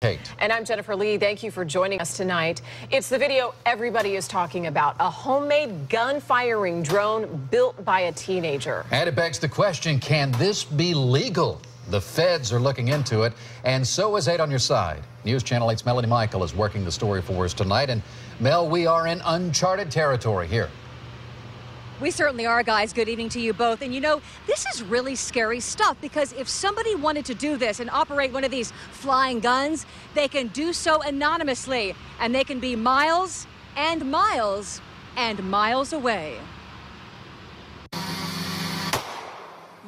Kate. And I'm Jennifer Lee. Thank you for joining us tonight. It's the video everybody is talking about, a homemade gun-firing drone built by a teenager. And it begs the question, can this be legal? The feds are looking into it, and so is 8 on your side. News Channel 8's Melanie Michael is working the story for us tonight. And Mel, we are in uncharted territory here. We certainly are, guys. Good evening to you both. And you know, this is really scary stuff, because if somebody wanted to do this and operate one of these flying guns, they can do so anonymously, and they can be miles and miles and miles away.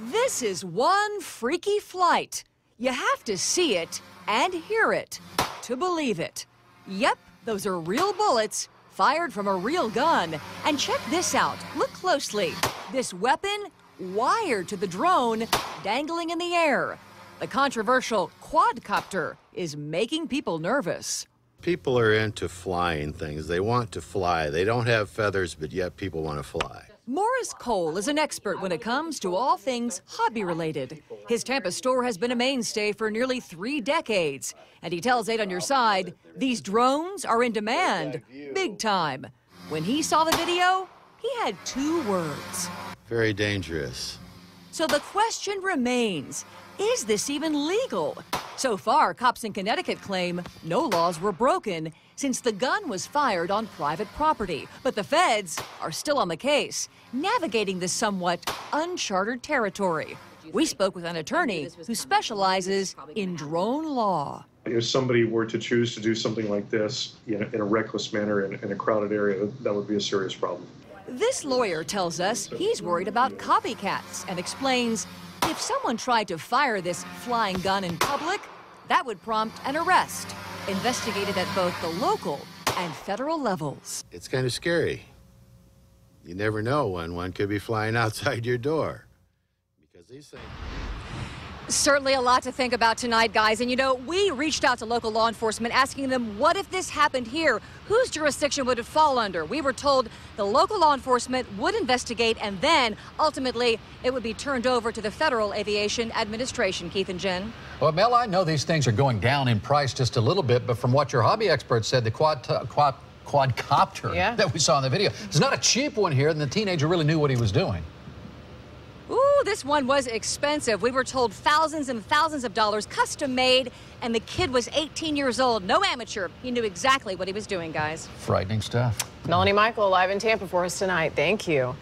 This is one freaky flight. You have to see it and hear it to believe it. Yep, those are real bullets fired from a real gun. And check this out. Look closely. This weapon wired to the drone, dangling in the air. The controversial quadcopter is making people nervous. People are into flying things. They want to fly. They don't have feathers, but yet people want to fly. Morris Cole is an expert when it comes to all things hobby-related. His Tampa store has been a mainstay for nearly 3 decades. And he tells 8 on your side, these drones are in demand, big time. When he saw the video, he had 2 words. Very dangerous. So the question remains, is this even legal? So far, cops in Connecticut claim no laws were broken since the gun was fired on private property. But the feds are still on the case, navigating this somewhat uncharted territory. We spoke with an attorney who specializes in drone law. If somebody were to choose to do something like this in a reckless manner in a crowded area, that would be a serious problem. This lawyer tells us he's worried about copycats and explains if someone tried to fire this flying gun in public, that would prompt an arrest, investigated at both the local and federal levels. It's kind of scary. You never know when one could be flying outside your door. Because these things... Certainly a lot to think about tonight, guys. And you know, we reached out to local law enforcement asking them, what if this happened here? Whose jurisdiction would it fall under? We were told the local law enforcement would investigate, and then ultimately it would be turned over to the Federal Aviation Administration. Keith and Jen. Well, Mel, I know these things are going down in price just a little bit, but from what your hobby experts said, the quadcopter that we saw in the video, it's not a cheap one here, and the teenager really knew what he was doing. Ooh, this one was expensive. We were told thousands and thousands of dollars, custom made, and the kid was 18 years old, no amateur. He knew exactly what he was doing, guys. Frightening stuff. Melanie Michael live in Tampa for us tonight. Thank you.